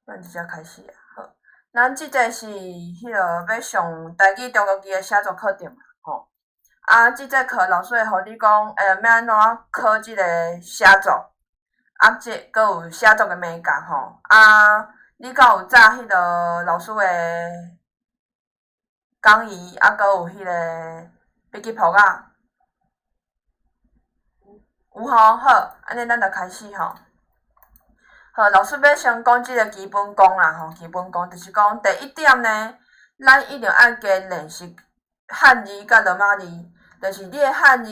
咱直接开始啊。好，咱即个是迄个要上台语中国字的写作课程啦，吼。啊，即个课老师会互你讲，要安怎考即个写作，啊，搁有写作的美感吼。啊，你敢有早迄个老师的讲义，啊，搁有迄个笔记簿啊？有吼，好，安尼咱就开始吼。好，老师要先讲即个基本功啦吼，基本功就是讲第一点呢，咱一定爱加练习汉字甲罗马字，就是你的汉字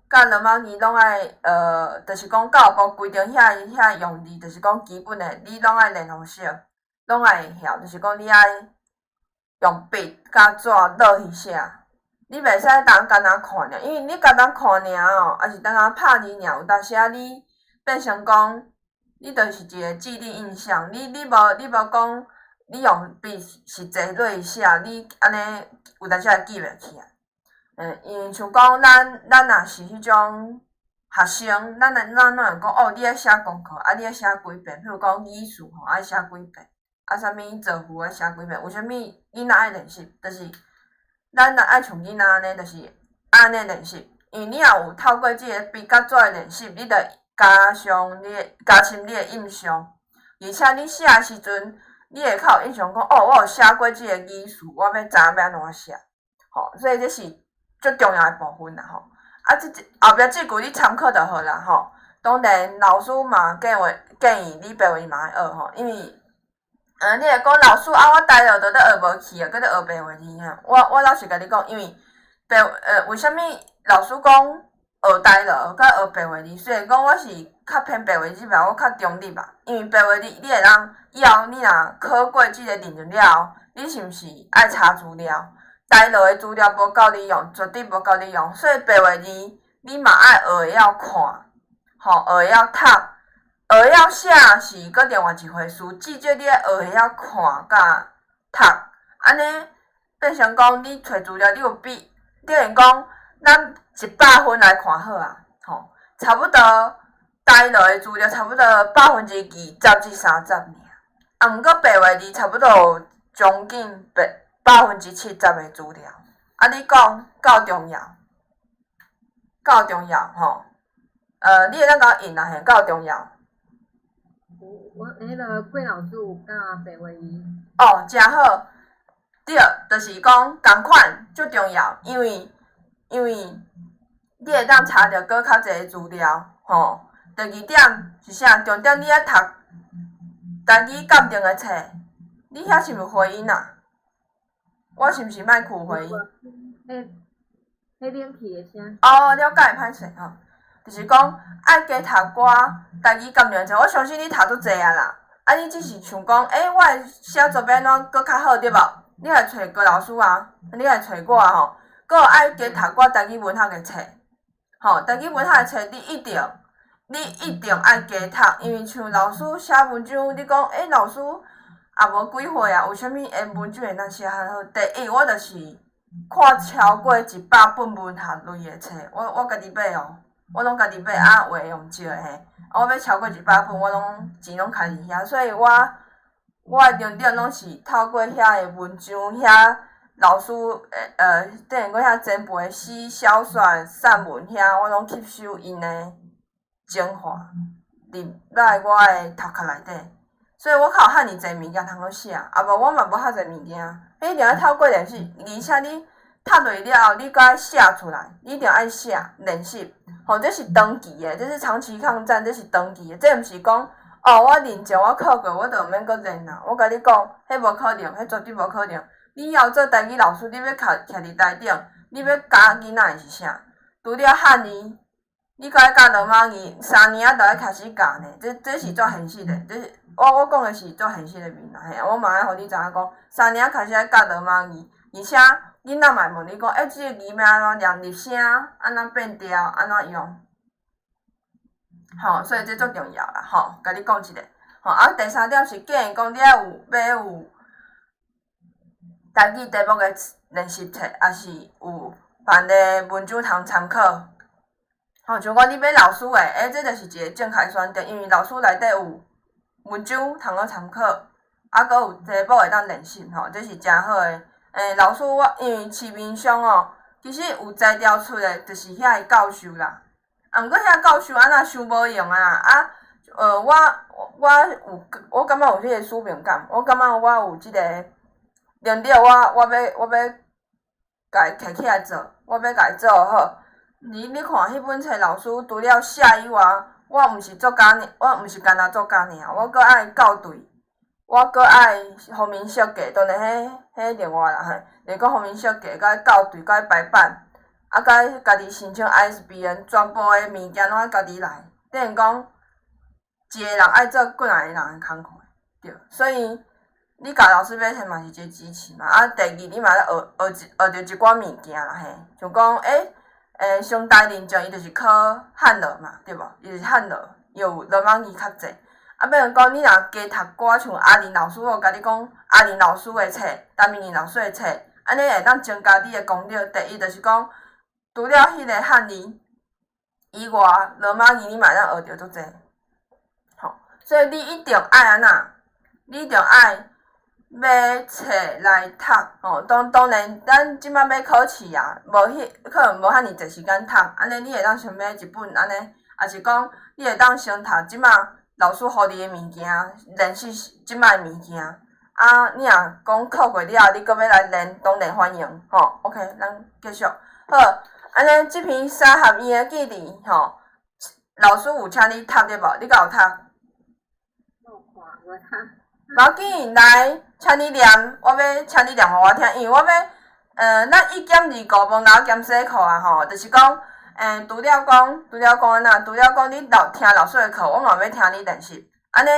甲罗马字拢爱就是讲教部规定遐用字，就是讲基本的，你拢爱练互熟，拢爱会晓，就是讲你爱用笔甲纸落去写，你袂使单干若看尔，因为你单看尔哦，也是单拍字尔，有当时啊你变成讲。你就是一个记忆印象，你无讲，你用笔是坐落去写，你安尼有当时会记袂起来。因为像讲咱若是迄种学生，咱拢会讲哦，你咧写功课，啊，你咧写几遍？譬如讲语数吼，爱写几遍？啊，啥物造句爱写几遍？为虾米囡仔爱练习？就是咱若爱像囡仔安尼，就是安尼练习。因为你若有透过即个笔甲纸的练习，你着加深你的印象，而且你写的时阵，你会较有印象讲，哦，我有写过即个语数，我要知影要安怎写，吼，所以这是最重要的部分啦，吼。啊，后壁即句你参考就好啦，吼。当然，老师嘛建议你白话嘛要学吼，因为你会讲老师啊，我呆了都咧学无去啊，搁咧学白话字啊。我老实甲你讲，因为为虾米老师讲？学台语甲学白话字，虽然讲我是较偏白话字吧，我较中立吧。因为白话字你会当以后你若考过即个认证了后，你是毋是爱查资料？台语的资料无够你用，绝对无够你用。所以白话字你嘛爱学会晓看，吼，学会晓读，学会晓写是搁另外一回事。至少你爱学会晓看甲读，安尼变成讲你找资料你有比，等于讲咱。100分来看好啊，吼，差不多台语的资料差不多20%至30%尔，啊，毋过白话字差不多有将近70%的资料。啊，你讲够重要，够重要吼。你会当甲我应啦，嘿，够重要。我迄个桂老师有教白话字。哦，真好。对，就是讲共款最重要，因为你会当查到搁较侪资料，吼。第二点是啥？重点你爱读台语鉴定的册，你遐是毋回音啊？我是毋是莫开回音？迄冷气的声。哦，了解，歹势吼。就是讲爱加读寡台语鉴定的册，我相信你读足侪啊啦。啊，你只是想讲，我的写作要安怎搁较好对无？你来找郭老师啊，你来找我啊吼。搁爱加读寡台语文学的册。吼，台语文学的册你一定爱加读，因为像老师写文章，你讲老师也无几岁啊，为虾米文章会当写较好？第一，我就是看超过100本文学类的册，我家己买哦，我拢家己买，啊，话用少的嘿，我要超过100本，我拢钱拢开伫遐，所以我的重点拢是透过遐的文章遐。老师，等于讲遐前辈的诗、小说、散文遐，我拢吸收因的精华入来我的头壳内底，所以我较有遐尔侪物件通好写，啊无我嘛无遐侪物件，你一定要透过练习，而且你读落了后，你搁爱写出来，你一定爱写练习，吼，这是长期的，这是长期抗战，这是长期的，这毋是讲哦，我认证我考过，我就毋免搁练啦。我甲你讲，迄无可能，迄绝对无可能。你要做台语老师，你要徛伫台顶，你要教囡仔的是啥？除了汉字，你搁爱教罗马字，3年仔就爱开始教呢。这是做现实的，这是我讲的是做现实的面啦。嘿，我嘛爱互你知影讲，3年仔开始爱教罗马字，而且囡仔嘛会问你讲，即个字要安怎念入声，安怎变调，安怎用？吼，所以这足重要啦，吼，甲你讲一个。吼，啊，第3点是建议讲你要有台语题目的练习册，也是有办的文章通参考。吼，像讲你买老师的，这就是一个正确选择，因为老师内底有文章通好参考。搁有题目会当练习吼，这是诚好诶。老师因为市面上哦，其实有材料出诶，就是遐个教授啦。啊，毋过遐教授安那伤无用啊！我感觉有迄个使命感，我感觉我有即个能力，我要家摕起来做，我要家做好。你看迄本册，老师除了写以外，我毋是作家尔，我毋是干那作家尔，我搁爱校对，我搁爱互面设计，当然迄另外啦嘿，就是讲互面设计，甲校对，甲排版，啊，甲家己申请 ISBN，全部诶物件拢爱家己来，等于讲一个人爱做几若个人诶工课，对，所以。你甲老师买册嘛是一个支持嘛，啊，第二你嘛咧学着一寡物件啦嘿，像讲上台认证伊就是考汉乐嘛，对无？伊就是汉乐，有罗马字较济。啊，变成讲你若加读寡像阿玲老师，我有甲你讲阿玲老师诶册、陈明玲老师诶册，安尼会当增加你诶功力。第一就是讲，除了迄个汉字以外，罗马字你嘛会当学着足济。吼，所以你一定爱安那，你一定爱。买册来读，吼，当然，咱即摆要考试啊，可能无遐尔侪时间读，安尼你会当先买一本安尼，也是讲你会当先读即摆老师互你诶物件，练习即摆诶物件，啊，你若讲考过了，你搁要来练，当然欢迎，吼 ，OK， 咱继续，好，安尼即篇三合院诶记忆，吼，老师有请你读对无？你敢有读？我看无读。无要紧，来，请你念，我要请你念互我听，因为我要，咱1减2顾问老减洗课啊吼，就是讲，除了讲安那，除了讲你听老师的课，我嘛要听你练习，安尼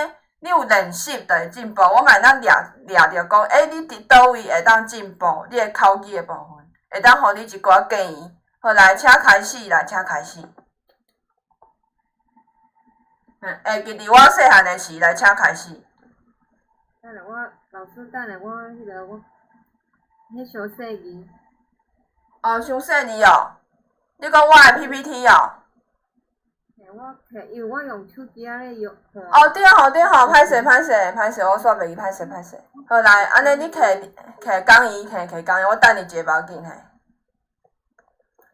你有练习就会进步。我嘛会当掠着讲，你伫倒位会当进步？你的口语的部分，会当互你一寡建议。好，来，请开始，来，请开始。会记伫我细汉的时，来，请开始。等下老师，等下我迄小细字。哦，伤细字哦。你讲我的 PPT 哦？我摕，因为我用手机仔咧用。哦，对吼，歹势，我煞袂记，歹势。好来，安尼你摕讲义，摕讲义，我等你一个无要紧嘿。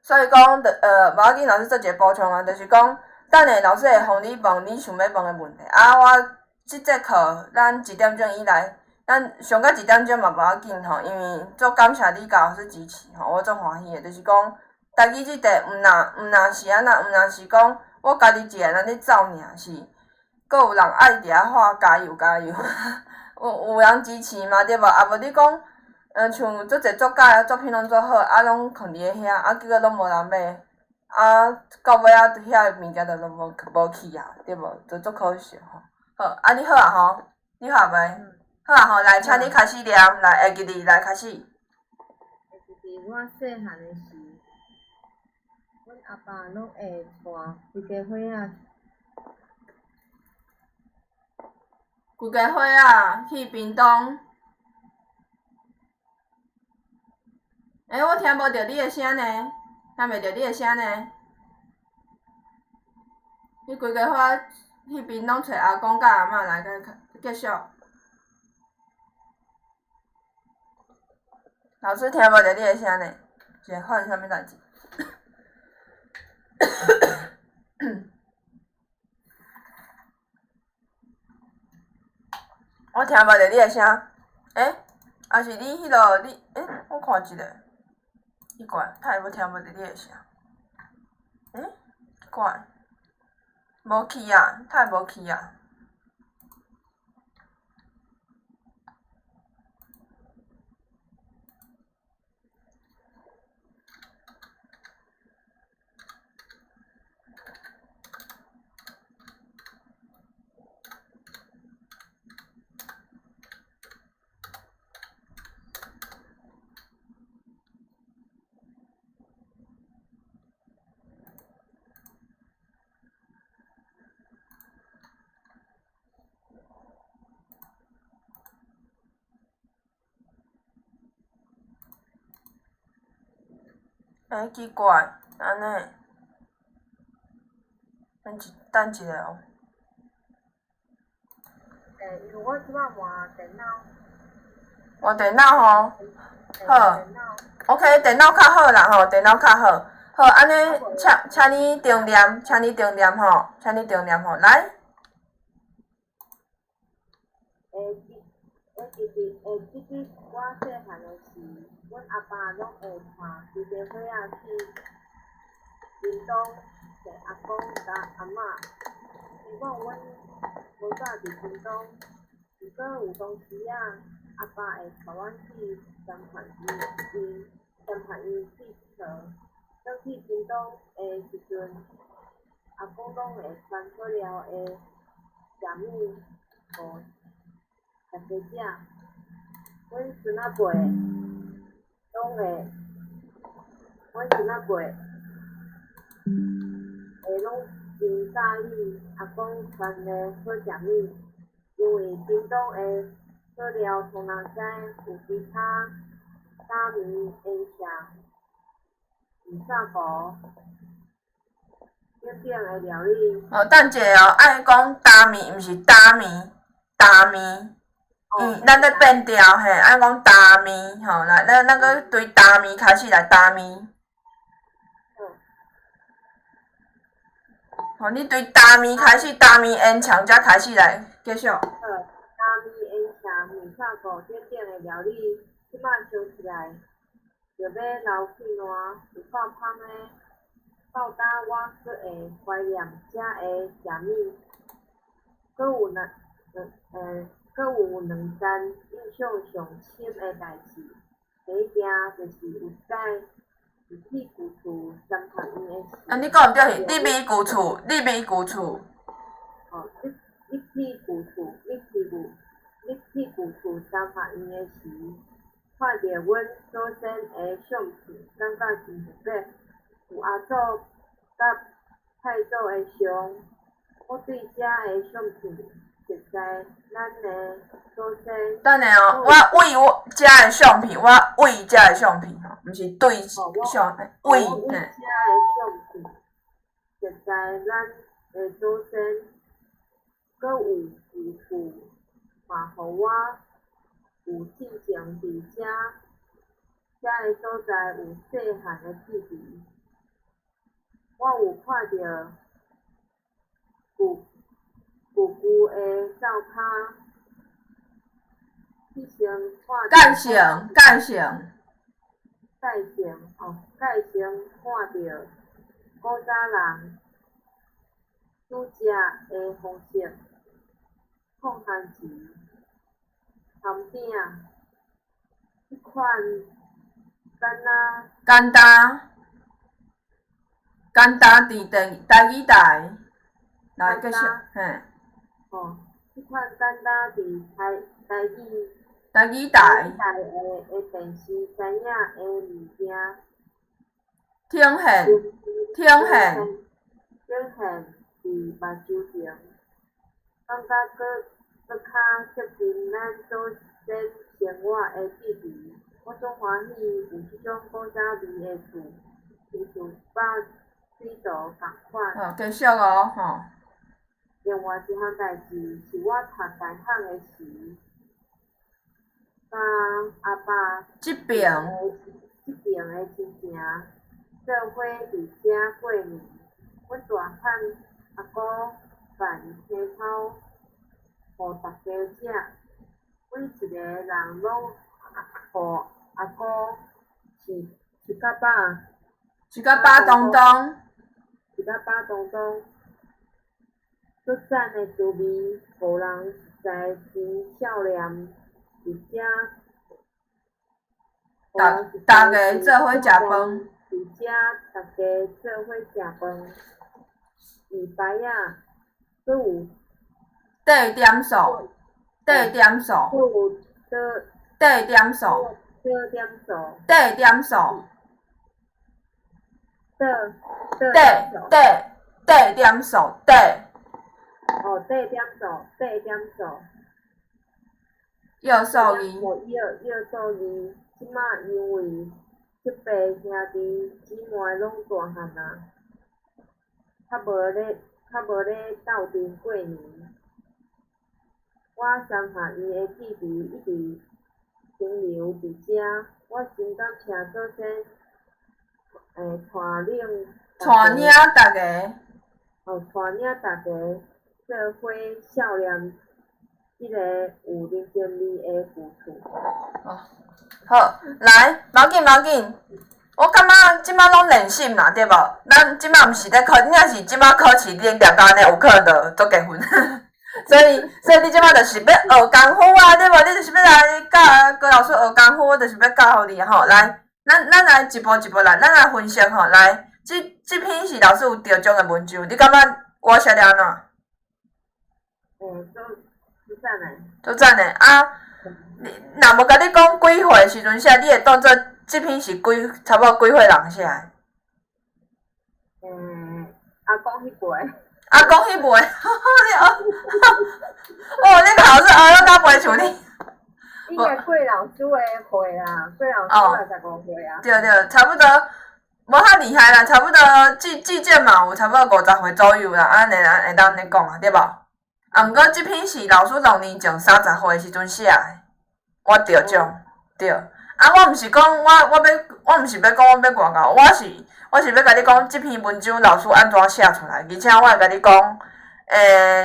所以讲，无要紧，老师做一个补充啊，就是讲，等下老师会互你问你想要问的问题，啊，我即节课咱1点钟以内，咱上到1点钟嘛无要紧吼，因为足感谢你甲老师支持吼，我足欢喜的，就是讲，家己即题毋若是安那，毋若是讲我家己一个人咧走尔，是，阁有人爱伫遐喊加油，有人支持嘛对无？啊无你讲，像足侪作家作品拢做好，啊拢囥伫咧遐，啊结果拢无人买，啊到尾啊遐物件就拢无去啊，对无？就足可惜吼。好，啊你好啊吼，你好袂？好啊吼，来，请你开始念，来会记哩，来开始。会记伫我细汉的时，阮阿爸拢会带规家伙仔。规家伙仔去屏东。我听无着你的声呢，听袂着你的声呢。你规家伙仔去屏东找阿公甲阿嬷来继续。老师听无着你的声呢，是发生啥物代志？我听无着你的声，还是你迄落我看一下，奇怪，他会无听无着你的声？奇怪，无去啊，他会无去啊？奇怪，安尼，等一下哦。因为我即摆换电脑。换电脑吼，好电脑。OK， 电脑较好啦吼，电脑较好。好，安尼请你重念，请你重念吼，请你重念吼，来。即日我细汉诶时，阮阿爸拢会带规个伙仔去屏东找阿公甲阿嬷。希望阮无早伫屏东，如果有当时啊，阿爸会带阮去三合院铁佗。转去屏东诶时阵，阿公拢会穿好了诶食物互大家食。阮孙仔辈拢会，阮孙仔辈会拢真喜意阿公穿诶好食物，因为屏东诶好料通人知有其他打面、烟肠、鱼炸糊等等诶料理。等者哦，爱讲打面，毋是打面，打面。咱咧变调嘿，爱讲打面吼，来，咱个对打面开始来打面。吼，你对打面开始，打面烟肠才开始来继续。打面、烟肠、面炒糊等等诶料理，即摆想起来，着要流气烂，有够香诶。到今我阁会怀念遮个食物，阁有两件印象上深诶代志。第一件就是有一摆伫屁股厝三合院诶时。你讲毋对是立米旧厝，立米旧厝。立屁股厝三合院诶时，看着阮祖先诶相片，感觉真特别。有阿祖甲太祖诶像，我对遮个相片实在咱诶祖先。等下哦，我为我遮个相片，我为遮个相片吼，毋是对相，为嘿。我为遮个相片，实在咱诶祖先，阁有父父画互我，有进前伫遮个所在有细汉诶记忆。我有看着舅诶灶骹，迄时看着。介绍。介绍看着古早人煮食诶方式，抗旱钱、含饼，迄款简单伫台语台来继续，嘿。迄款简单伫台语台诶电视知影诶物件，呈现伫目睭前，感觉搁较接近咱祖先生活诶记忆。我总欢喜有即种古早味诶厝，亲像肉水道共款。继续哦，吼。另外一项代志是我读大学诶时，甲阿爸即边诶亲情做伙伫遮过年。阮大汉阿姑办青草，互大家食。每一个人拢互阿姑饲甲饱。饲甲饱东东。足赞诶滋味，互人实在真少年。伫遮，大家做伙食饭。伫遮大家做伙食饭。鱼排仔，阁有茶点数。阁有茶点数。药素字。药素字，即摆因为即辈兄弟姊妹拢大汉啊，较无咧斗阵过年。我三下伊的弟弟一直停留伫遮，我真感谢祖先，带领大家，带领大家做伙孝念即个有人情味的付出。好，来，无要紧无要紧，我感觉即摆拢练心啦，对无？咱即摆毋是咧考，你若是即摆考试，你定定安尼有可能就结婚。所以你即摆就是要学功夫啊，对无？你就是要来教高老师学功夫，我就是要教互你吼。来，咱来一步一步来，咱来分析吼。来，即篇是老师有着奖的文章，你感觉我写得安怎？都赞诶。都赞诶啊！你若无甲你讲几岁时阵写，你会当做即篇是差不多几岁人写诶？阿公迄辈。阿公迄辈，你考试学到甲袂像你。应该过老师诶岁啦，过老师65岁啊。对，差不多，无遐厉害啦，差不多计件嘛有差不多50岁左右啦，安尼会当安尼讲啊，对无？啊，毋过即篇是老师6年前30岁时阵写诶，我着奖，对。啊，我毋是讲我毋是要讲我要外交，我是要甲你讲，即篇文章老师安怎写出来，而且我会甲你讲，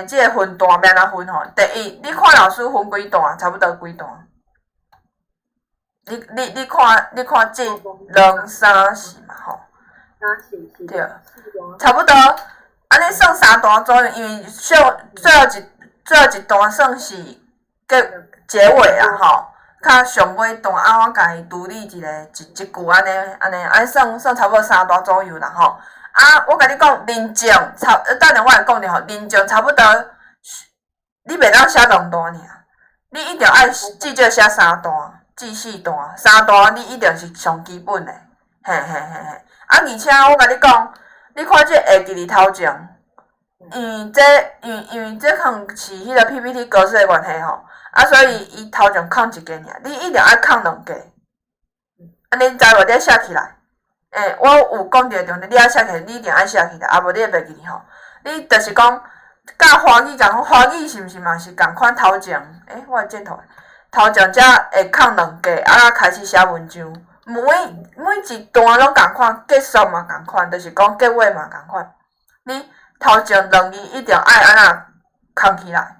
即个分段要安怎分吼？第一，你看老师分几段，差不多几段？你看这2、3、4嘛吼？对，差不多，安尼算3段左右，因为最后一段算是结尾啦吼。较上尾段啊，我家己独立一句安尼算差不多3段左右啦吼。啊，我甲你讲，认证等下我会讲着吼，认证差不多，你袂当写2段尔，你一定爱至少写3段至4段，3段你一定是上基本的，嘿。啊，而且我甲你讲，你看这下记伫头前，因为这可能是迄个 PPT 格式的关系吼。啊，所以伊头前空一格尔，你一定爱空2格。安尼知无？你写起来。我有讲着重点，你爱写起来，你一定爱写起来，啊无你会袂记吼。你就是讲，甲华语共款，华语是毋是嘛是共款头前？我的箭头，头前才会空2格，啊开始写文章。每一段拢共款，结束嘛共款，就是讲结尾嘛共款。你头前2字一定爱安那空起来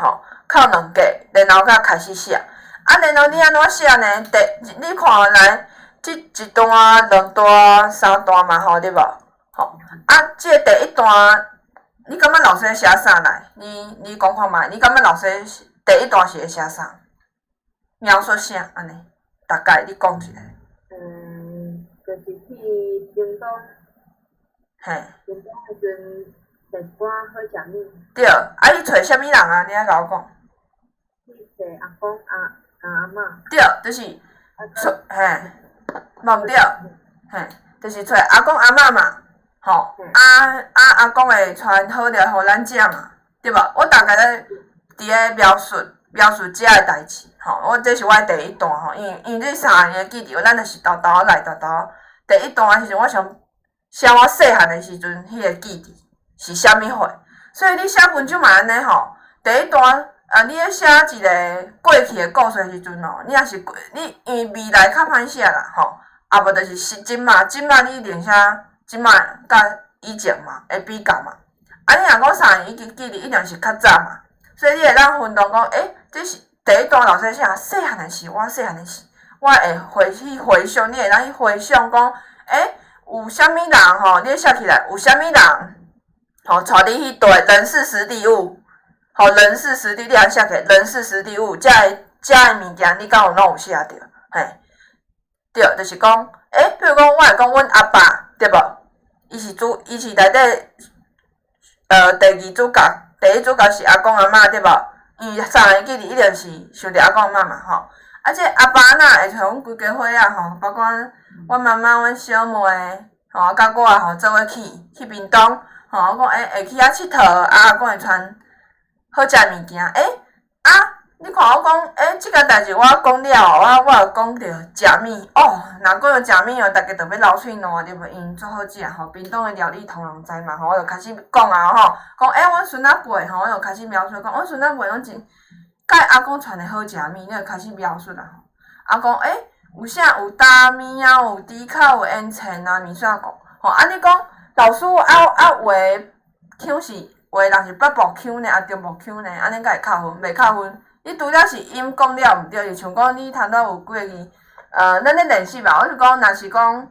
吼。空2格，然后才开始写。啊，然后你安怎写呢？你看来，即一段、2段、3段嘛吼，对无？吼，啊，即个第一段，你感觉老师写啥来？你讲看觅，你感觉老师第一段是会写啥？描述啥安尼？大概你讲一下。就是去京东。嘿。京东迄阵食寡好食物。对，啊，你找啥物人啊？你爱甲我讲。去找阿公阿嬷。对，就是忘对，就是找阿公阿嬷嘛，吼，阿公会传好料互咱食嘛，对无？我大概咧伫咧描述遮个代志，吼，这是我的第一段吼，因为这3个记着，咱就是豆豆来豆豆。第一段的时阵，我想写我细汉的时阵，迄个记忆是啥物货，所以你写文章嘛安尼吼，第一段。你咧写一个过去的故事时阵哦，你若是你因为未来较歹写啦吼，啊无就是即马你一定写即马甲以前嘛会比较嘛。啊，你若讲3年记忆一定是较早嘛，所以你会当分段讲，这是第一段老师写细汉的事，我细汉的事，我会回想，你会当去回想讲，有啥物人吼，你写起来有啥物人吼，带你去对人事时地物。吼，人事时地，你也写起来，人事时地物，遮个物件，你敢有拢有写着？嘿，对，就是讲，比如讲，我会讲阮阿爸，对无？伊是内底，第2主角，第1主角是阿公阿嬷，对无？因为3个记忆一定是想着阿公阿嬷嘛，吼。啊，这阿爸呐，会像阮规家伙仔吼，包括阮妈妈、阮小妹，吼，甲我吼做伙去屏东，吼，我讲会去遐佚佗，阿公会传。好食物件，你看我讲，即个代志我讲了，我就讲着食面哦。若讲到食面哦，大家就要流喙烂，对无？因为足好食吼，屏东的料理通人知嘛吼，我就开始讲啊吼，讲阮孙仔辈吼，我就开始描述讲，阮孙仔辈拢真，甲阿公传的好食面，你就开始描述啦吼。阿公有啥有大面啊，有猪口，有烟肠啊，面线糊。吼，你讲老师画腔是画人是北部腔呢，中部腔呢，安尼才会扣分，袂扣分。你除了是音讲了毋对，就像讲你头拄有几个字，咱咧练习嘛。我是讲，若是讲，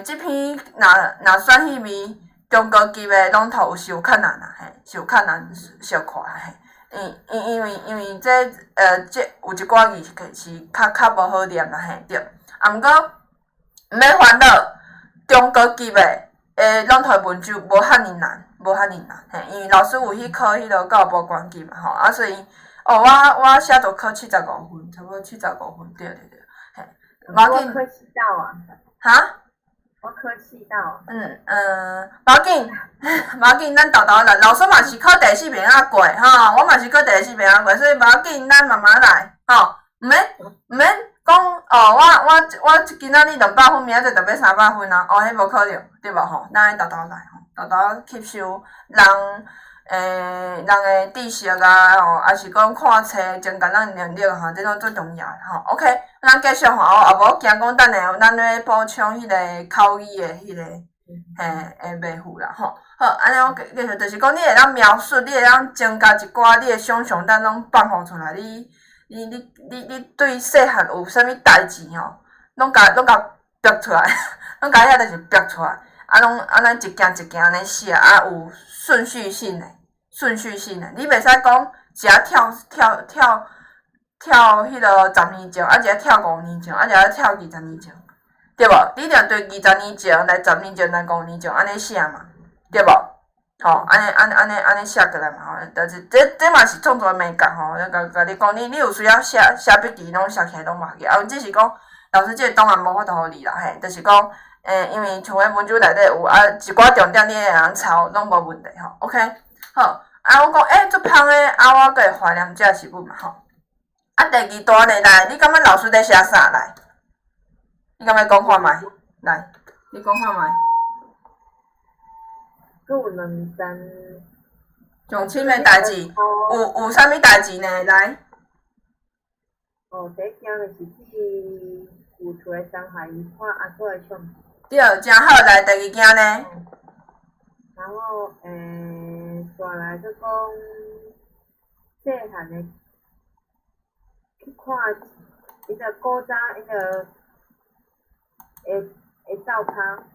即篇若选迄面中高级的拢头是有困难啦，嘿，是有困难小看嘿。因为这有一寡字是较无好念啦，嘿，对。毋过毋免烦恼，中高级的拢头文章无遐尔难，无遐尔难，嘿，因为老师有去考迄个教保关级嘛，吼，所以。我写着考75分，差不多75分，对，嘿，无要紧。我科系到啊。哈？我科系到。无要紧，无要紧，咱豆豆来。老师嘛是考第4遍仔过，吼，我嘛是考第4遍仔过，所以无要紧，咱慢慢来，吼，毋免讲我今仔日200分，明仔载就要300分啊，迄无可能，对无吼？咱豆豆来，吼，豆豆吸收人的知识啊，吼，也是讲看册增加咱能力吼，这种最重要的吼。OK， 咱继续吼，啊无惊讲等下咱要补充迄个口语的迄个卖符啦吼。好，安尼我继续，就是讲你会当描述，你会当增加一寡你的想象，咱拢放互出来。你对细汉有啥物代志吼，拢甲标出来，拢甲遐就是标出来，拢安尼一件一件安尼写，有顺序性的。你袂使讲一下跳迄个10年前，一下跳5年前，一下跳20年前，对无？你一定对20年前来10年前来5年前安尼写嘛，对无？吼，安尼写过来嘛吼，但是这嘛是创作的美感吼，甲你讲，你有需要写笔记，拢写起来拢无要紧。只是讲老师即个当然无法度互你啦，嘿，就是讲因为像迄文章内底有一寡重点你会晓抄，拢无问题吼。OK。好，我讲足芳诶，我阁会怀念这是物嘛吼。第2段咧，来，你感觉老师在写啥来？你敢要讲看觅？来，你讲看觅。佫有2站。上深诶代志，有啥物代志呢？来。第一件就是去古厝诶山海伊看阿祖诶相片。对，真好。来，第2件呢？然后再来就讲细汉的去看伊个古早伊个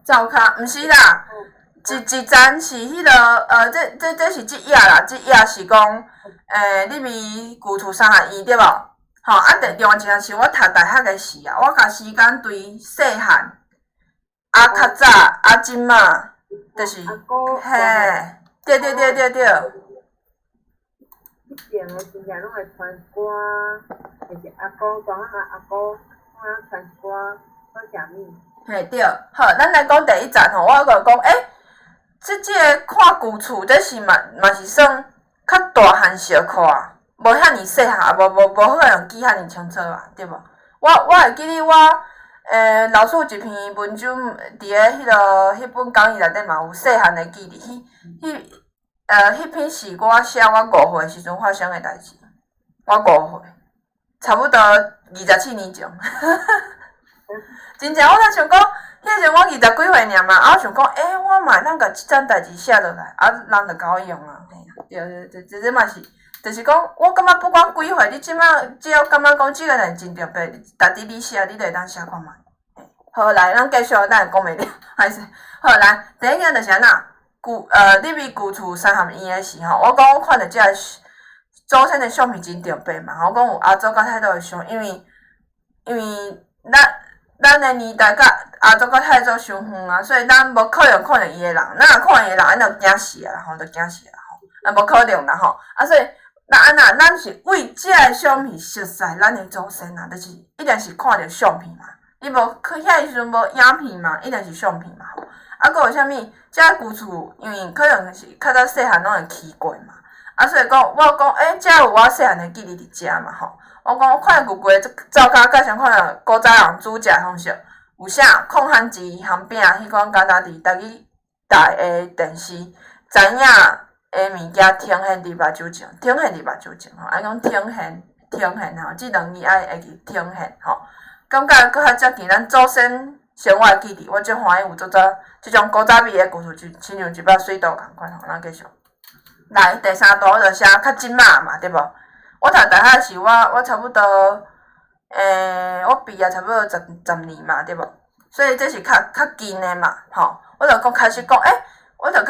灶骹，毋是啦，一站是迄个这是一页啦，这页是讲你咪古厝山海院对无？吼，另外一项是我读大学的时啊，我甲时间对细汉较早即马。就是嘿，对。以前的时阵拢会传歌，就是阿公大汉阿公传歌好食面。嘿对，好，咱来讲第1站吼，我个讲即个看旧厝，这是嘛是算较大汉小看，无遐尔细汉，无可能记遐尔清楚啊，对无？我会记得老师有一篇文章伫咧迄本讲义内底嘛有细汉的记忆，迄篇是我写我5岁时阵发生的代志。我5岁，差不多27年前。真正我才想讲，迄阵我20几岁尔嘛，我想讲，我嘛会当甲即件代志写落来，人就甲我用啊，嘿啊，对，这嘛是，就是讲，我感觉不管几岁，你即马只要感觉讲即个人真特别，值得你写，你就会当写看觅。好，来，咱继续，咱会讲袂了，还是好来。第1件就是安那你咪旧厝山含院的时吼，我讲我看到即个祖先的相片真特别嘛，我讲有阿祖甲太祖的相，因为咱的年代甲阿祖甲太祖伤远啊，所以咱无可能看到伊的人，咱若看伊的人，咱就惊死啊啦吼，就惊死啦吼，无可能啦吼，所以咱是为即个相片熟悉咱的祖先啊，就是一定是看着相片嘛。伊无遐时阵无影片嘛，一定是相片嘛吼。佫有啥物？遮旧厝，因为可能是较早细汉拢会去过嘛。所以讲，我讲，遮有我细汉的记忆伫遮嘛吼。我讲，我看旧旧照甲介绍看古早人煮食方式，有啥控番薯含饼，迄款敢若伫家己台的电视知影的物件呈现伫目睭前，呈现伫目睭前吼，讲呈现吼，即两字爱会记呈现吼。感觉佫较接近咱祖先生活的记忆，我足欢喜有即种古早味的故事剧，亲像一把水道共款吼，咱继续。来第三段我就写较即马嘛，对无？我读大学时我差不多，我毕业差不多10年嘛，对无？所以这是较近的嘛，吼。我就讲开始讲，我读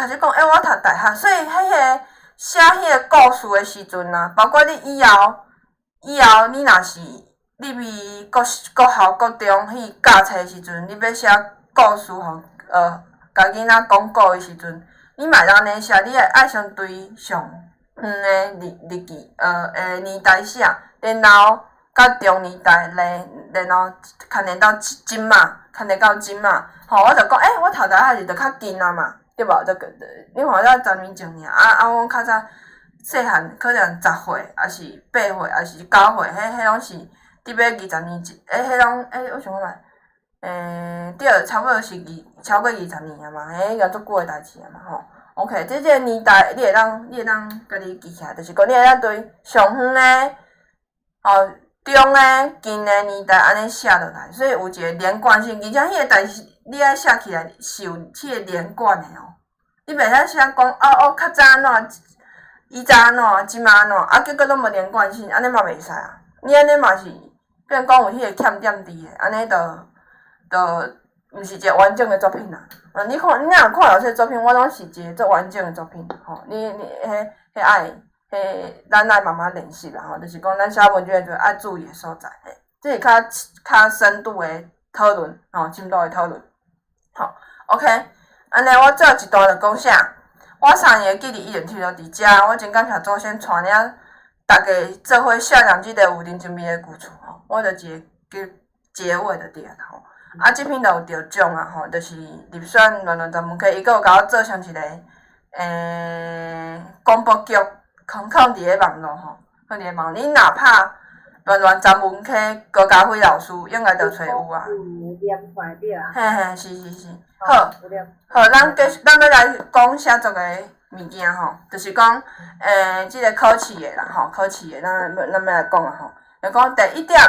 大学，所以迄个写迄个故事的时阵啊，包括你以后你若是你为国校、国中去教册的时阵，你要写故事互甲囡仔讲故的时阵，你嘛会当安尼写，你爱相对上远的日记，年代写，然后到中年代然后牵连到即马，吼，我就讲，我读大学时就较近啊嘛，对无？你看才10年前尔，我较早细汉可能10岁，还是8岁，还是9岁，迄拢是伫要20年前，迄拢我想看觅，对，差不多是超过20年啊嘛，应该足久诶代志啊嘛吼。OK， 即个年代你会当家己记起来，就是讲你会当对上远诶，中诶、近诶年代安尼写落来，所以有一个连贯性，而且迄个代志你爱写起来是有迄个连贯诶哦。你袂使写讲较早安怎，以前安怎，即马安怎，结果拢无连贯性，安尼嘛袂使啊。你安尼嘛是变讲有迄个欠点伫诶，安尼就毋是一个完整诶作品啦。你若看老师诶作品，我拢是一个足完整诶作品，吼。你迄爱。咱爱慢慢练习啦吼，就是讲咱写文章就爱注意诶所在，这是较深度诶讨论，吼，深度诶讨论，吼 ，OK， 安尼我最后一段就讲啥？我3年诶记忆依然停留伫遮，我真感谢祖先传领大家做伙写念即个有人情味诶故事吼，我就一个结尾就对啦吼。即篇就有得奖啊吼，就是入选乱乱10K，伊佫有甲我做成一个广播剧。放伫咧网络吼，放伫咧网络，你哪怕乱乱10K，高家辉老师应该就找有啊。嘿，是，好，咱要来讲写作诶物件吼，就是讲即个考试诶啦吼，考试诶，咱要来讲啊吼，就讲第1点，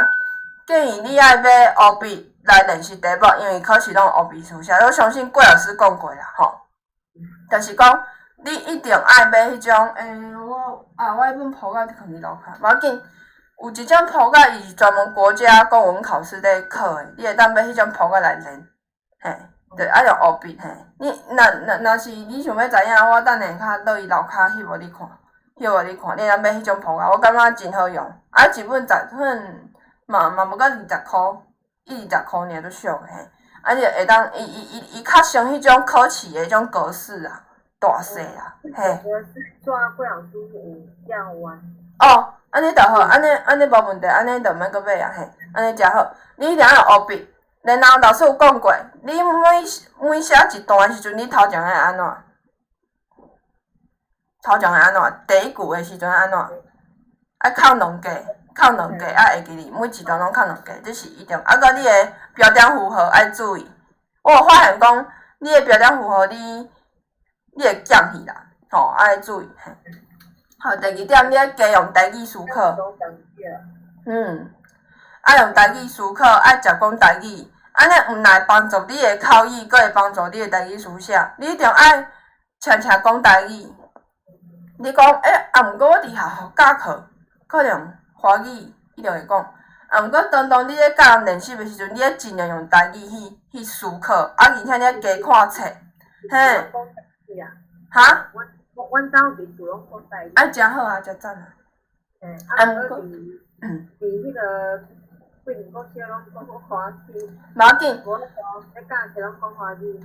建议你爱买黑笔来练习题目，因为考试拢有黑笔书写，我相信郭老师讲过啦吼，就是讲。你一定爱买迄种，我迄本谱仔放伫楼骹，无要紧。有一种谱仔，伊是专门国家公文考试咧考诶，你会当买迄种谱仔来练，嘿，着爱用黑笔嘿。你若是你想要知影，我等下较落去楼骹翕互你看，你会当买迄种谱仔，我感觉真好用。一本嘛无到20箍，20箍尔都俗嘿。就会当伊较像迄种考试诶迄种格式啊。大细啦，嘿。我是抓不了书这样玩。安尼就好，安尼无问题，安尼就毋免阁买啊，嘿，安尼诚好。你一定要用黑笔，然后老师有讲过，你每写一段时阵，你头前爱安怎？第1句的时阵安怎？爱扣2格，爱会记哩，每一段拢扣2格，这是一定。搁你的标点符号爱注意。我有发现讲，你的标点符号你会减去啦，吼，爱注意。好，第2点，你爱加用台语思考。爱用台语思考，爱食讲台语，安尼毋但会帮助你的口语，阁会帮助你的台语书写。你一定爱常常讲台语。你讲，毋过我伫学校教课，可能华语一定会讲。毋过当你咧教人练习的时阵，你要尽量用台语去思考，而且你爱加看册，嘿。哈？阮兜伫厝拢讲台语。真好啊，真赞啊！毋过伫迄个桂林国小拢讲华语。无要紧。我咧教册拢讲华语。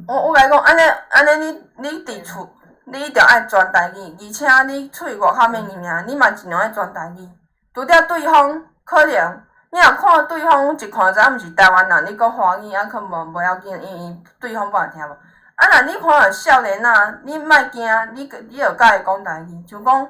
我甲你讲，安尼你伫厝，你一定爱全台语，而且你出去外口面物件，你嘛尽量爱全台语。除了对方可能，你若看对方一看知影毋是台湾人，你讲华语可能无要紧，因为对方无人听无。啊，若你看着少年仔，你莫惊，你就甲伊讲台语，像讲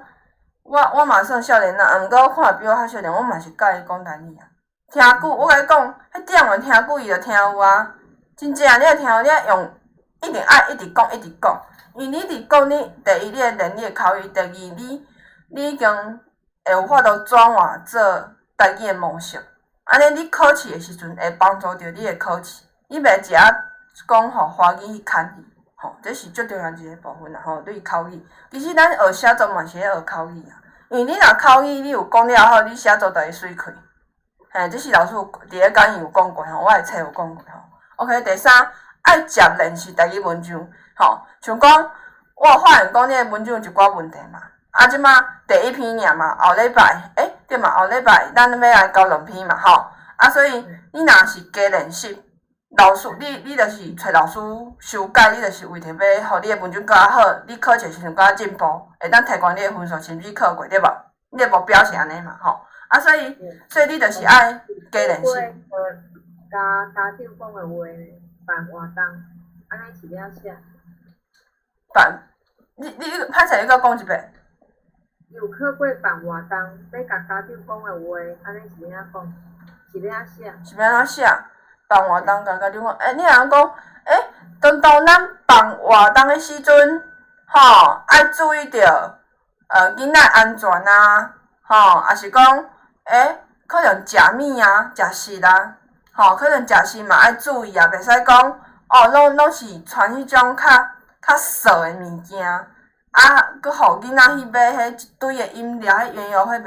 我嘛算少年仔，毋过我看比我较少年，我嘛是甲伊讲台语啊。听久，我甲你讲，迄点完听久伊就听有啊。真正你若听有，你要用一定爱一直讲一直讲，因为你一直讲，你第一你会练你的口语，第二你已经会有法度转换做家己的模式。安尼你考试的时阵会帮助着你的考试，你袂只讲互华语去牵去，吼，这是最重要一个部分啦，吼，对口语。其实咱学写作嘛是咧学口语啊，因为你若口语你有讲了后，你写作就会水开。嘿，这是老师伫咧讲义有讲过吼，我的册有讲过吼。OK， 第三，爱接练习家己文章，吼，像讲我有发现讲你的文章有一寡问题嘛，啊，即马第一篇尔嘛，后礼拜，对嘛，后礼拜咱要来交2篇嘛，吼，啊，所以你若是加练习，老师你就是找老师修改，你就是为着要互你的文章更较好，你考试时阵更较进步，会当提悬你的分数，甚至考过对无？你的目标是安尼嘛，吼，啊，所以你就是爱加练习。家长讲的话办活动，安尼是了写。办，你歹势，你搁讲一遍。有考过办活动，要甲家长讲的话，安尼是了讲，是了写。是要安怎写？办活动甲家长讲，你若讲，当咱办活动的时阵，吼，爱注意着囡仔安全啊，吼，也是讲，可能食物啊、食食啊。吼，可能食食嘛爱注意啊，袂使讲拢是穿迄种较涩的物件，啊，佮互囡仔去买迄一堆的饮料，迄原油迄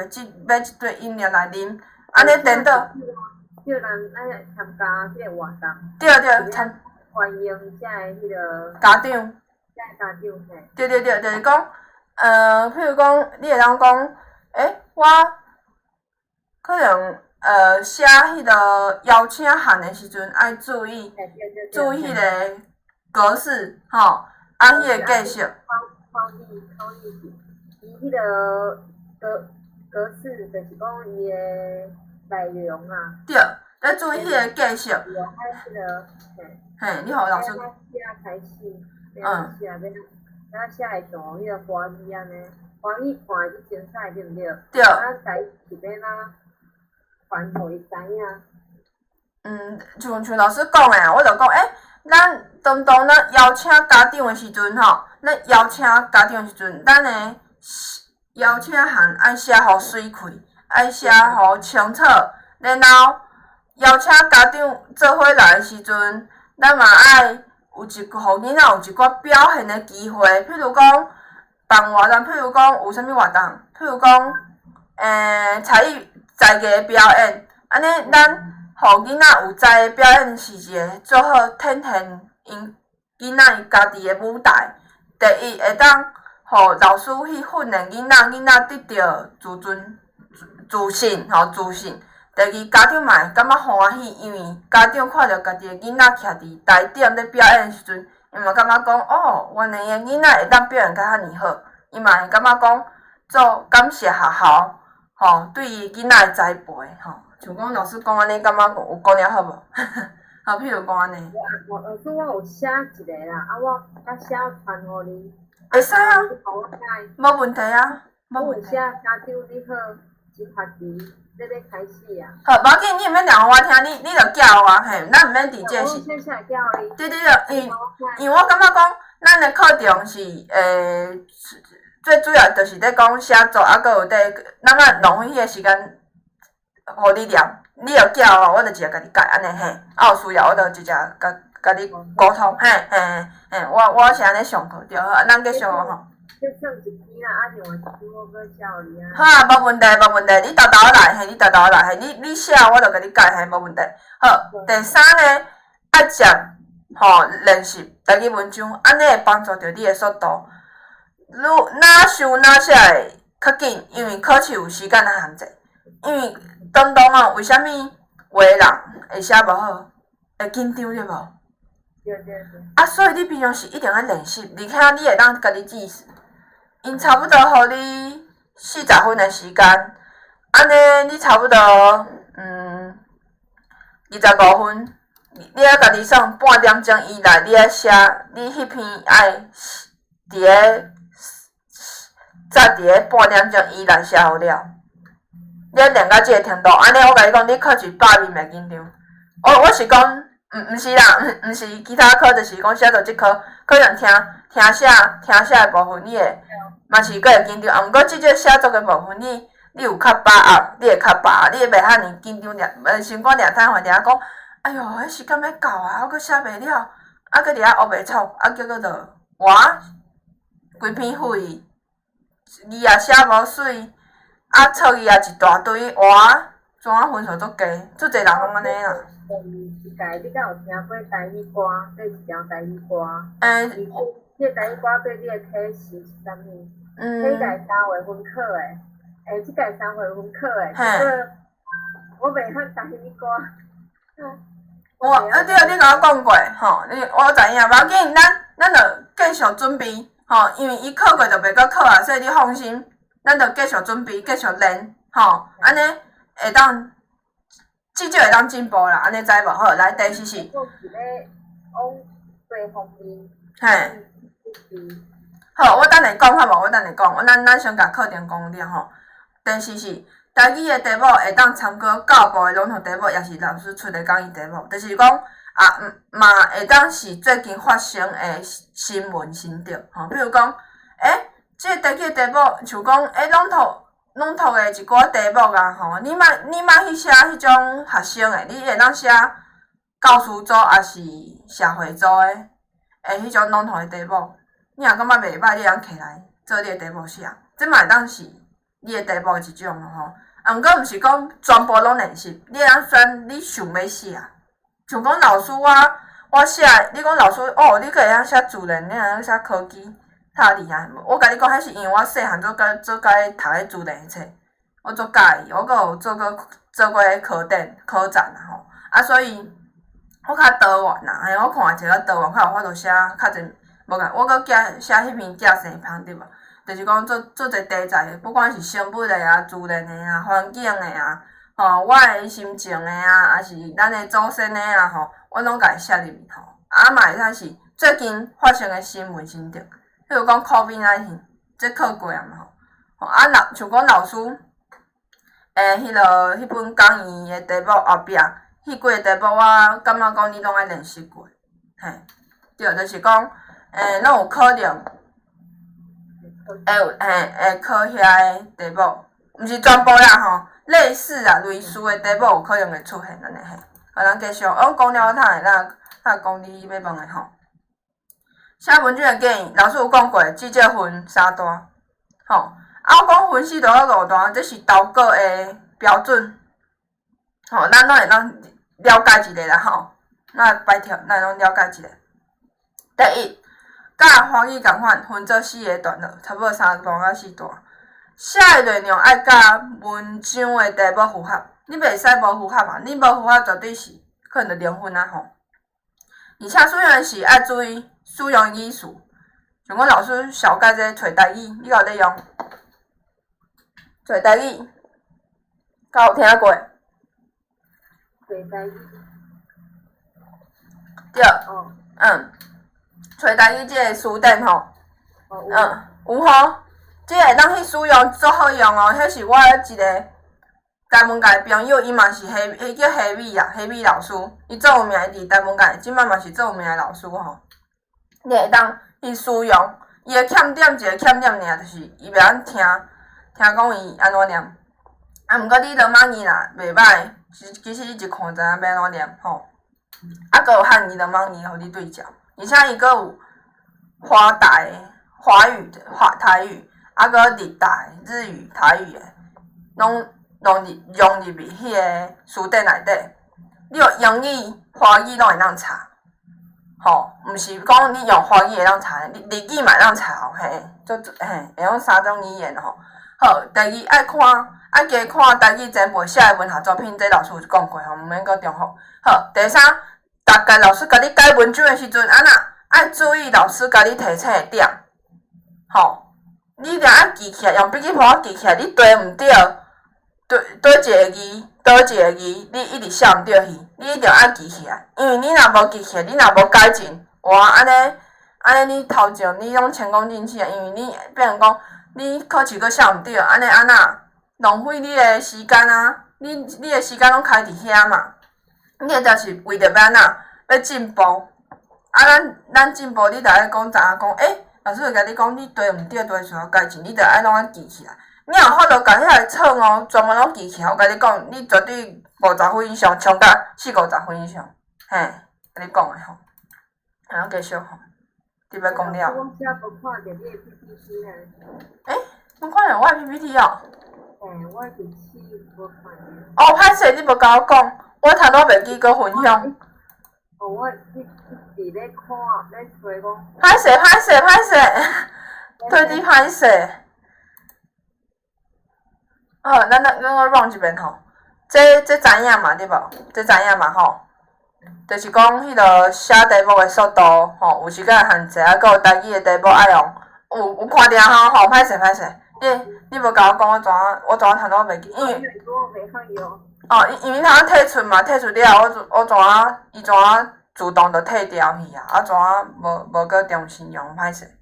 买一堆饮料来啉，安尼颠倒。叫人参加即个活动。对，欢迎遮个迄个家长。遮个家长嘿。对，就是讲，譬如讲，你会当讲，我可能。写迄个邀请函的时阵，爱注意迄个格式，吼，啊，迄个格式。考试是，伊迄个格式，就是讲伊的内容啊。对，要注意迄个格式。嘿，你互老师。写开始，写要写会像迄个华语安尼，华语看是精彩对毋对？对。啊，在是要哪？还互伊知影。像老师讲的，我就讲，咱当咱邀请家长的时阵吼，咱邀请家长的时阵，咱的邀请函爱写互水开，爱写互清楚，然后邀请家长做伙来的时阵，咱嘛爱互囡仔有一寡表现的机会，譬如讲办活动，譬如讲有啥物活动，譬如讲才艺。在地表演，安尼咱互囡仔有在地表演是一个做好展现因囡仔伊家己的舞台。第一会当互老师去训练囡仔得到自信。第二家长嘛会感觉欢喜，因为家长看到家己的囡仔徛伫台顶咧表演的时阵，伊嘛感觉讲原来伊的囡仔会当表演甲遐尔好，伊嘛会感觉讲做感谢学校。吼，对于囡仔的栽培，吼，像讲老师讲安尼，感觉有讲了好无？好，譬如讲安尼。老师，我有写一个啦，我写传互你。会使啊。互我改。无问题啊，无问题。我有写家长你好，一学期要开始啊。好，无要紧，你毋免念互我听，你就叫我，嘿，咱毋免伫这是。我写下叫你。对，因为我感觉讲，咱的课程是最主要就是咧讲写作，啊，佮有咱啊浪费迄个时间，互你念，你著叫我，我著直接甲你改，安尼嘿。啊，有需要我著直接甲你沟通，嘿，我是安尼上课，对，好，咱继续吼。就算一篇啦，啊，另外一篇我搁写互你啊。好啊，无问题，你豆豆来，嘿，嘿，你写我著甲你改，嘿，无问题。好，第三呢，爱接练习家己文章，安尼会帮助着你的速度。哪想哪写会较紧，因为考试有时间的限制。因为为虾米有的人会写无好，会紧张对无？对。啊，所以你平常时一定要练习，而且你会当家己记死。因差不多互你40分的时间，安尼你差不多25分，你爱家己算半点钟以内，你爱写，你迄篇爱伫咧早伫咧半点钟以内写好了。你爱练到即个程度，安尼我甲你讲，你考试100面袂紧张。我是讲，毋是啦，毋是其他科，就是讲写到即科，可能听写的部分，你会嘛是佫会紧张。啊，毋过即个写作的部分，你有较把握，你会较把握，你会袂遐尔紧张心肝掠瘫，掠讲，哎哟，迄时间要到啊，我佫写袂了，啊佫伫遐学袂错，啊结果就哇，规篇废，字也写无水，啊错字也一大堆，哇，怎啊分数足低，足侪人拢安尼啦。一届你敢有听过台语歌？这一条台语歌。这台语歌对你的体式是啥物？这届3月份考的，即届3月份考的，这个我袂晓台语歌。对，你甲我讲过，吼，我知影，无要紧，咱着继续准备，吼，因为伊考过就袂阁考啊，所以你放心，咱着继续准备，继续练，吼，安尼会当。至少会当进步啦，安尼知无？好，来第四是。我是咧往对方面。嘿。好，我等下讲好无？我等下讲，咱先甲课程讲了吼。第四是台语的题目会当参考教部的笼统题目，也是老师出的讲义题目，就是讲嘛会当是最近发生的新闻新著吼，比如讲，即个台语的题目像讲拢读的一寡题目啊，吼，你莫去写迄种学生的，你会当写教师组也是社会组的，迄种拢读的题目，你若感觉袂歹，你会当摕来做你的题目写，即嘛会当是你的题目一种吼。啊，毋过毋是讲全部拢练习，你会当选你想要写，像讲老师我写，你讲老师你可会当写自然，你会当写科技。太厉害！我甲你讲，迄是因为我细汉做甲读迄自然的册，我足介意，我佫有做过考展吼，所以我较多元啦，我看一个多元，较有法度写较侪，无甲我佫写迄篇寄生芳对无？就是讲做侪题材的，不管是生物的啊、自然的啊、环境的啊，吼，我的心情的啊，还是咱的祖先的啊，吼，我拢甲伊写入去吼，嘛会使是最近发生的新闻新著。比如讲 COVID-19， 这考过啊嘛吼，像讲老师，迄本讲义的题目后壁，迄几个题目我感觉讲你拢爱练习过，嘿，对，就是讲，拢有可能，会考遐个题目，毋是全部啦吼，类似啊类似的题目有可能会出现安尼嘿，咱继续，我讲了他讲你要问的吼。写文章的建议，老师有讲过，至少分3段，吼。我讲分4段到5段，这是投稿的标准，吼，咱拢会当了解一下啦，吼。那摆条，咱拢了解一下。第一，甲华语共款，分做4个段落，差不多3段到4段。写的内容爱甲文章的题目符合，你袂使无符合啊！你无符合，绝对是可能就0分啊，吼。而且使用时爱注意使用语序，像阮老师小解这找台语，你有咧用？找台语，敢有听过？找台语。对。找台语这个词典吼。有吼，这个会当去使用，足好用哦。迄是我一个台湾界朋友，伊嘛是迄叫黑米啊，黑米老师，伊足有名伫台湾界，即摆嘛是足有名的老师吼。你会当去使用，伊的欠点一个欠点尔，就是伊袂晓听讲伊安怎念。毋过你罗马字啦，袂歹，其实你一看知影要安怎念吼。佫有汉语罗马字互你对照，而且伊佫有华语的台语，佫日台日语台语的，拢融入去迄个词典内底。你用英语、华语拢会当查。吼，毋是讲你用华语会当查，日语嘛会当查哦，嘿，会用3种语言吼。好，第二爱加看台语前辈写的文学作品，这老师有讲过吼，毋免阁重复。好，第三，逐个老师甲你改文章的时阵，爱注意老师甲你提醒的点，吼，你一定爱记起来，用笔记簿记起来，你对毋对倒一个字，你一直写毋对去，你一定爱记起来，因为你若无记起来，你若无改进，哇，安尼你头前你拢前功尽弃啊，因为你变成讲你考试佫写毋对，安尼安那浪费你的时间啊，你的时间拢开伫遐嘛，你个就是为着要安那要进步，啊咱进步，你着爱讲知影讲，老师会甲你讲，你题毋对，题需要改进，你着爱拢爱记起来。你若法度甲遐个册哦，专门拢记起来，我甲你讲，你绝对50分以上，冲到40-50分以上，嘿，甲你讲诶吼。然后继续吼，你要讲了。我遮无看着你的 PPT 啊。侬看着我的 PPT 哦？我是无看着。哦，歹势，你无甲我讲，我头拄袂记佫分享。我一直咧看，咧找讲。歹势，对你歹势。好，咱个 run 一遍吼，这知影嘛对无？这知影嘛吼？就是讲迄个写题目的速度吼，有时间限制，啊，佮有台语的题目爱用，有看着吼，歹势，你无甲我讲，我怎头拄袂记，因为因为他退出嘛，退出了我伊怎自动就退掉去啊，怎无佮重新用，歹势。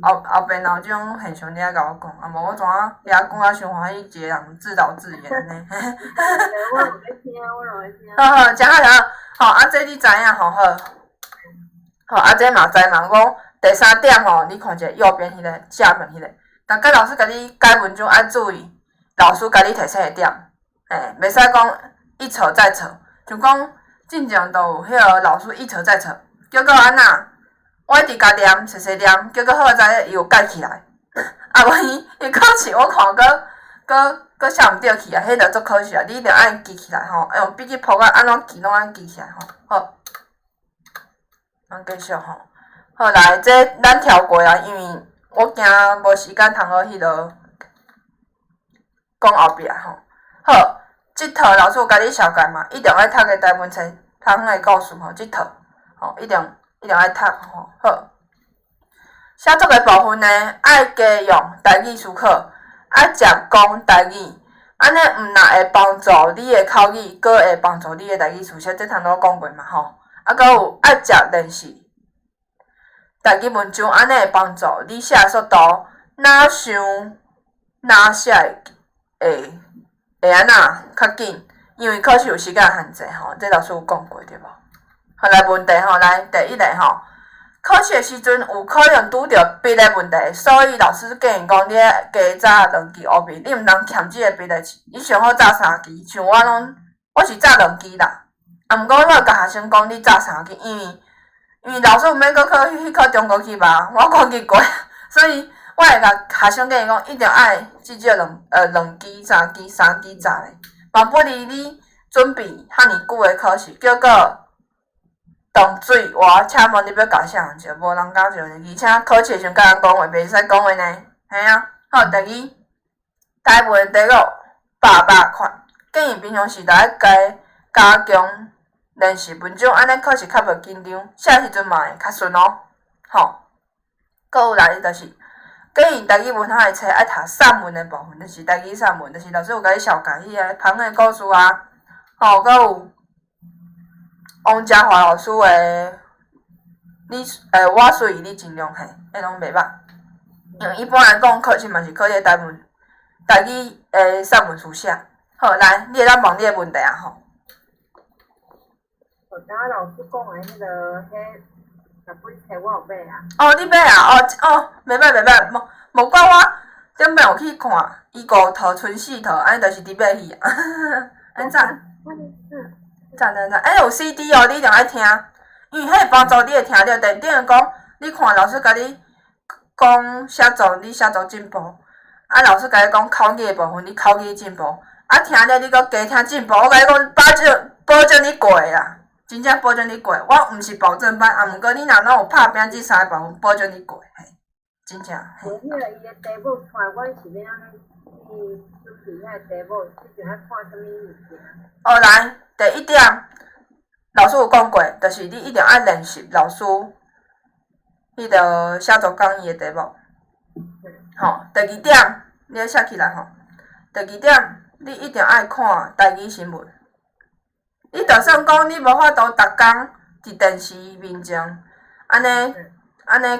后边若有即种现象，你爱甲我讲，啊无我怎遐讲啊伤欢喜，一个人自导自演安尼。我有在听。好，诚好，好，这你知影吼好。好，这嘛知嘛，讲第3点吼，你看者右边迄个下面迄个，大家老师甲你改文章爱注意，老师甲你提醒一点，袂使讲一扯再扯，就讲进前都有迄个老师一扯再扯，结果安那？我一直甲念，细念，结果好在伊有改起来。啊无伊考试我看佫写毋对去啊，迄着足可惜啊！你一定爱记起来吼，用笔记簿啊安怎记拢爱记起来吼。好，咱继续吼。好来，这咱跳过啊，因为我惊无时间通好迄落讲后壁吼。好，即套老师有甲你小改嘛，一定爱读个台文册，通个故事吼，即套吼一定爱读吼。好，写作个部分呢，爱加用台语思考，爱食讲台语，安尼毋但会帮助你的口语，阁会帮助你的台语书写，这通都讲过嘛吼。啊，阁有爱食练习台语文章，安尼会帮助你写速度哪写会安那较紧，因为考试有时间限制吼，这老师有讲过对无？好来问题吼，来第1个吼，考试的时阵有可能拄着笔的问题，所以老师建议讲你加早2支黑笔，你毋通欠即个笔来，你上好早3支，像我是早2支啦，啊毋过我会甲学生讲你早3支，因为老师毋免搁去考中国去吧，我考去过，所以我会甲学生建议讲，一定爱至少2支、3支早咧，万不离你准备遐尼久的考试，结果冻水活，请问你要甲啥人笑？无人敢笑的，而且考试时阵甲人讲话袂使讲话呢，嘿啊。好，第2，台文、第5百款，建议平常时着爱加强练习文章，安尼考试较袂紧张，写时阵嘛会较顺哦。吼，搁有来就是建议台语文学的册爱读散文的部分，就是台语散文，就是老师有甲你小改迄个旁的故事啊，吼，搁有王家华老师的我随意你尽量嘿，迄拢袂歹。因为一般来讲，考试嘛是考这台语散文书写。好，来，你会当问你的问题啊吼。刚刚老师讲的迄个10本册我有买啊。哦，你买啊？袂歹，无怪我顶摆有去看，伊5套剩4套，安尼就是你买去啊。安怎？赞，有 CD 哦，你一定爱听，因为迄会帮助你会听着。等于讲，你看老师甲你讲写作，你写作进步；啊，老师甲你讲口语的部分，你口语进步；啊，听了你搁加听进步。我甲你讲，保证你过啦，真正保证你过。我毋是保证班，啊，毋过你若拢有拍拼即3个部分，保证你过，嘿，真正。迄个伊的题目看，阮是要安尼去准备遐个题目，是要看啥物物件？哦，来，第1点，老师有讲过，就是你一定爱练习老师迄个写作讲义的题目。吼，第2点，你要写起来吼。第2点，你一定爱看台语新闻。你就算讲你无法度逐工伫电视面前，安尼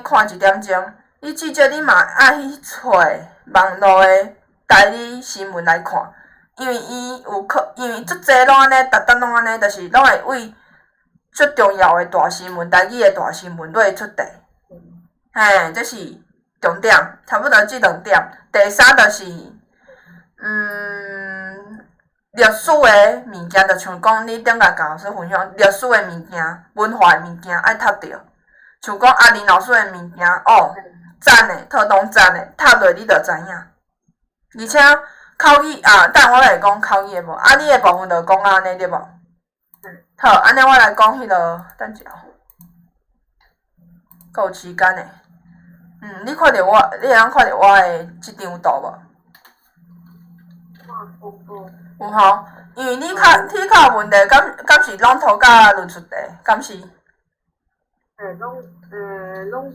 看1点钟，你至少你嘛爱去找网络的台语新闻来看，因为因为足济拢安尼，逐搭拢安尼，就是拢会为足重要的大新闻、台语的大新闻落去出题。嘿，这是重点，差不多即2点。第三就是历史的物件，就像讲你顶下甲老师分享，历史的物件、文化的物件爱读着，像讲阿玲老师的物件，哦，赞的，特拢赞的，读落你就知影。而且口语啊，等我来讲口语的无，啊，你的部分就讲安尼对无？好，安尼我来讲迄落，等一下，够有时间的。你看着我，你会当看着我的即张图无？有吼，因为你考问题，敢是拢涂甲论述题，敢是？拢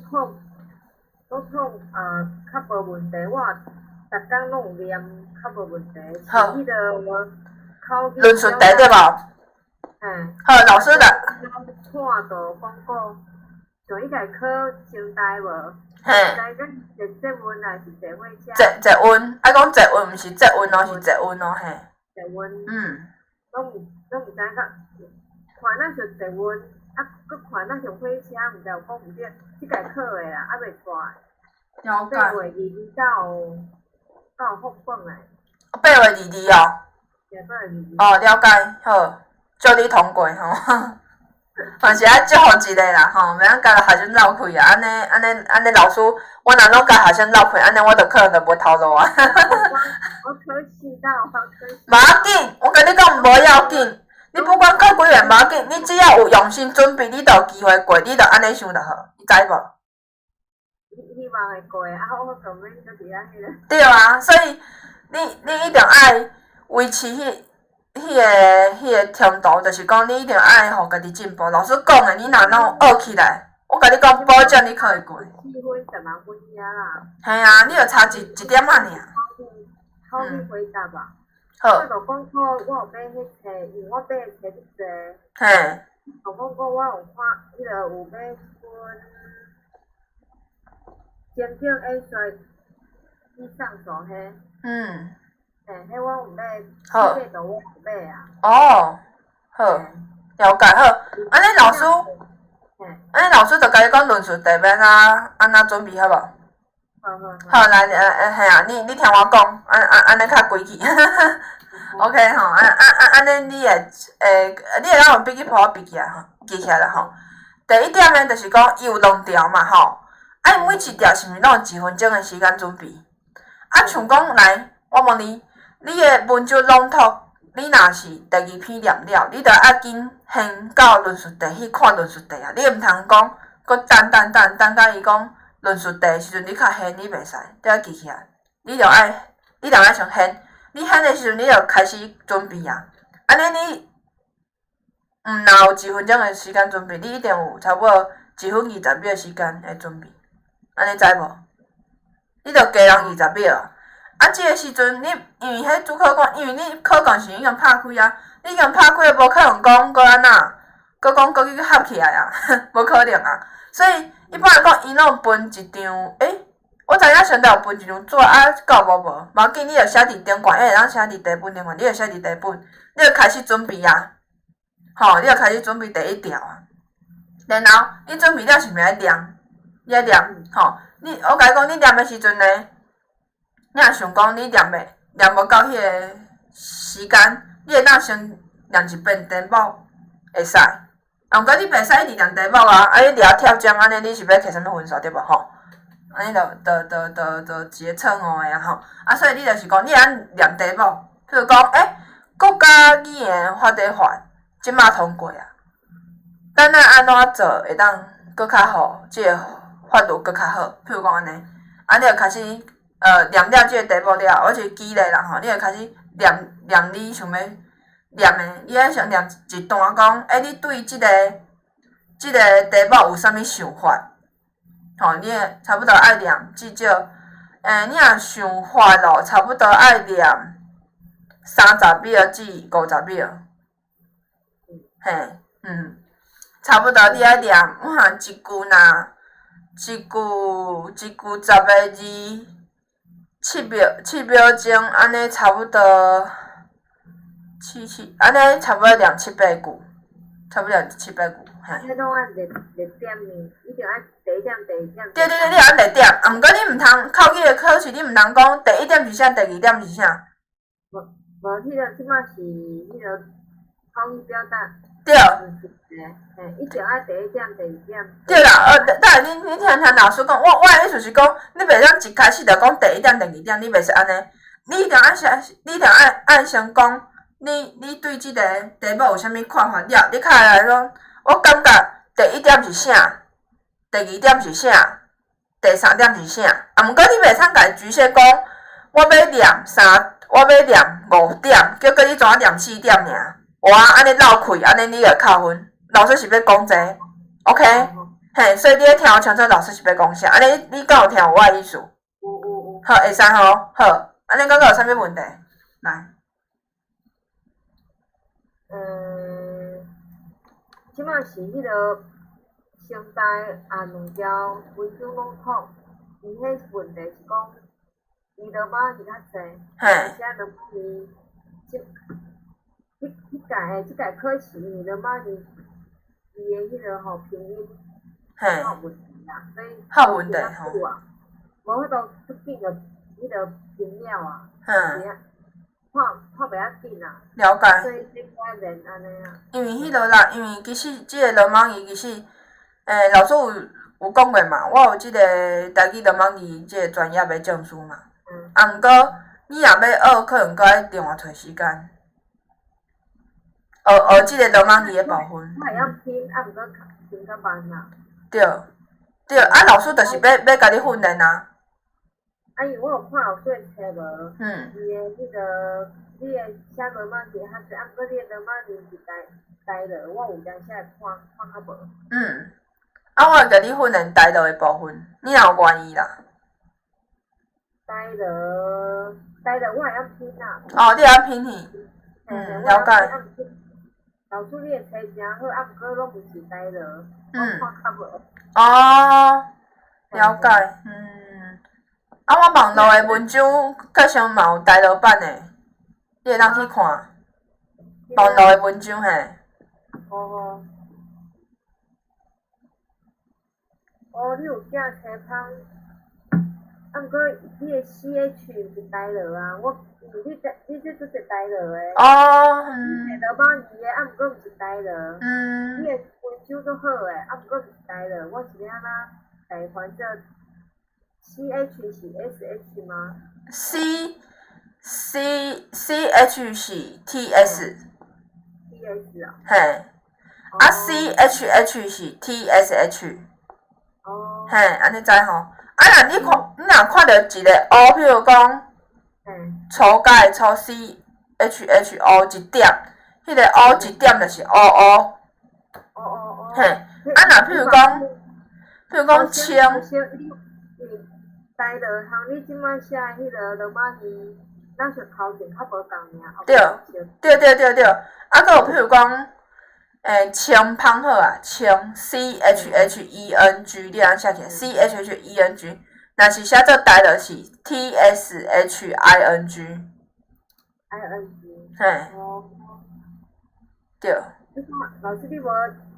较无问题，我逐工拢有念，较无问题。好。迄个口语。论述题对无？好，老师来。看到广告，像伊家考清代无？嘿。知讲是节文还是节会写？节温，爱讲节温，毋是节温哦，是节温哦，嘿。节温。拢毋知影看咱像节温，搁看咱像会写，毋知有讲毋对，即届考的啦，还袂出来。了解。8月22到复本诶。8月22哦。8月22。哦，了解，好，祝你通过吼。嘛是爱祝福一个啦，吼，袂当甲学生闹开啊！安尼，老师，我若拢甲学生闹开，安尼我就可能就无头路啊。我可惜到，无要紧，我甲你讲无要紧，你不管考几个无要紧，你只要有用心准备，你就有机会过，你就安尼想就好，你知无？希望会过啊！我后面就是安尼。对啊，所以你一定爱维持迄个程度，就是讲你一定爱互家己进步。老师讲的，你若拢学起来，我甲你讲，保证你可以过。4分10万分遐啦。系啊，你就差一点仔尔。考虑回答吧。好。我就讲好，我有买迄册，因为我买的册足济。嘿。就讲我有看，迄个有买一本精警 A 以上手迄。迄我有买，好。这个我有买啊。哦，好，了解好。安尼老师就甲你讲论述题要安怎准备好无？好，来，嘿啊，你听我讲，安尼较规矩。OK 吼，安尼你会当用笔记簿笔起来吼，记起来啦吼。第一点呢，就是讲伊有2条嘛吼，每一条是毋是拢有1分钟的时间准备？像讲来，我问你。你的文章朗读，你若是第2篇念了，你着要紧先到论述题去看论述题啊！你毋通讲，搁等到伊讲论述题的时阵，你较闲，你袂使，你要记起来。你着爱上闲，你闲的时阵，你着开始准备啊！安尼你若有1分钟的时间准备，你一定有差不多1分20秒的时间来准备，安尼知无？你着加人20秒啊！即个时阵，你因为迄主考官，因为你考卷是已经拍开啊，你已经拍开，无可能讲搁安那，搁讲搁去合起来啊，无可能啊。所以一般来讲，伊拢分一张，我知影上头有分一张纸啊，到无要紧，你着写伫顶管，会当写伫第本顶管，你着写伫第本，你着开始准备啊，吼，你着开始准备第1条啊。然后你准备了是毋是爱念？你爱念，吼，我甲你讲，你念的时阵呢？你若想讲你念无到迄个时间，你会当先念一遍题目，会使。毋过你袂使一直念题目啊，你掠跳江安尼，你是要摕啥物分数对无吼？安尼就一个错误的啊吼。所以你就是讲，你会当念题目，譬如讲，国家语言法底法即马通过啊，咱安怎做会当搁较好，即个法律搁较好？譬如讲安尼，你就开始。念了即个题目了，我是举例啦吼，你就开始念你想要念的，你爱先念一段讲，你对即个题目有啥物想法？吼，你差不多爱念至少，你若想法咯，差不多爱念30秒至50秒。嘿，差不多你爱念，我看一句若一句10个字7秒钟，安尼差不多安尼差不多念7-8句，差不多念7-8句，嘿。迄拢按热点呢，一定爱第一点、第二点。对，你要按热点，啊，毋过你毋通考语的考试，你毋通讲第1点是啥，第2点是啥。无，迄个即摆是迄个口语表达。对。嘿，一定爱第一点、第二点。对啦，等下你听老师讲，我的意思是讲，你袂当一开始就讲第1点、第2点，你袂使安尼。你一定爱先讲，你对即个题目有啥物看法了？你开来讲，我感觉第1点是啥，第2点是啥，第3点是啥。啊，毋过你袂通家局限讲，我要念5点，结果你怎念4点尔？哇，安尼绕开，安尼你会扣分。老师是要讲这个 ，OK？嘿，所以你要听清楚老师是要讲啥，安尼你敢有听有我的意思？有。好，会使吼，好，安尼感觉有啥物问题？来。即摆是迄个声带按两条规章拢统，伊迄问题是讲，伊罗马字较济，而且罗马字即届考试伊罗马字伊的迄个吼拼音有问题啦，所以有问题吼。无迄个出紧着迄个拼了啊，看袂晓紧啊。了解。所以你爱练安尼啊。因为迄落啦，因为其实即个罗马字其实，老师有讲过嘛，我有即个台语罗马字即个专业的证书嘛。啊，毋过你若要学，可能搁爱另外找时间。学即个罗马字的部分。我会晓拼，啊，毋过拼较慢啦。对，啊，老师就是要甲你训练啊。啊，因为我有看老师的册无，伊的迄个你的写罗马字较济，啊，毋过你的罗马字是台落，我有当时会看较无。啊，我会甲你训练台落的部分，你若有愿意啦。台落我会晓拼啦。哦，你会晓拼去。了解。老师你的册诚好，啊，毋过拢毋是台落，我看较无。哦，了解，啊，我网络的文章隔上嘛有台落版的，你会当去看。网络的文章嘿。你有寄册芳，啊，毋过你的 CH 是台落啊，你这都是台落的。你罗马字的，啊，毋过毋是台落。你的文章都好诶，啊，毋过毋是台落，我是安那台翻做 CH 是 SH 吗？CH 是 TS。TS 啊。嘿。啊 CHH 是 TSH。嘿，安尼知吼？啊，若你若看到一个 O， 譬如讲，粗解粗 CHHO 一点，迄个 O 一点就是 OO。嘿，啊，若譬如讲清。台落和你即摆写迄个罗马字，咱是头前较无共尔。对。啊，搁有譬如讲。清芳好啊，清 CHHENG， 你安写起来 CHHENG， 若是写做台落是 TSHING。嘿。对。老师，你无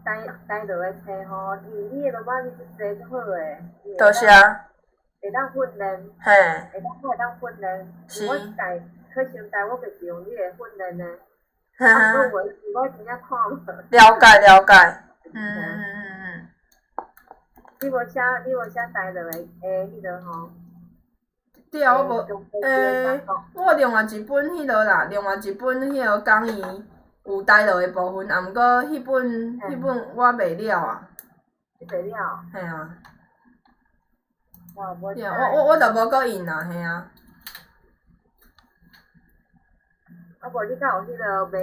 台落的册吼，因为你的罗马字是做好诶。多谢啊。会当训练。嘿。会当训练。是。我一届考声台，我就是用你的训练诶。我真正看无。了解。你无写台落的迄个吼。对啊，我无我另外一本迄落啦，另外一本迄个讲伊有台落的部分，啊，毋过迄本我袂了啊。你袂了？嘿啊。哇，无。对啊，我就无搁印啦，嘿啊。啊，无你敢有迄个卖